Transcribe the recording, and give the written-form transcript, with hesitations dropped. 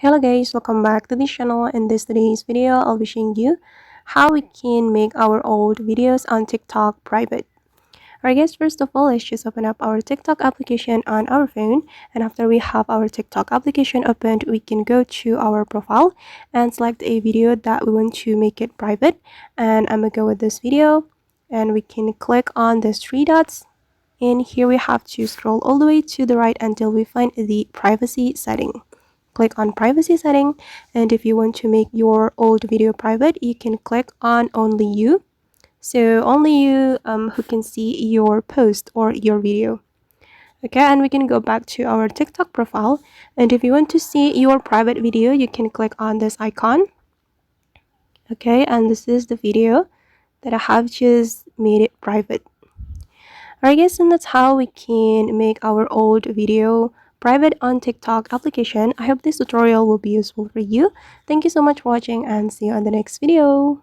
Hello guys, welcome back to the channel. In today's video, I'll be showing you how we can make our old videos on TikTok private. Alright guys, first of all, let's just open up our TikTok application on our phone. And after we have our TikTok application opened, we can go to our profile and select a video that we want to make it private. And I'm gonna go with this video and we can click on these three dots. And here we have to scroll all the way to the right until we find the privacy setting. Click on privacy setting, and if you want to make your old video private, you can click on only you, so only you who can see your post or your video. Okay, and we can go back to our TikTok profile, and if you want to see your private video, you can click on this icon. Okay, and this is the video that I have just made it private. Alright guys, and that's how we can make our old video private on TikTok application. I hope this tutorial will be useful for you. Thank you so much for watching and see you on the next video.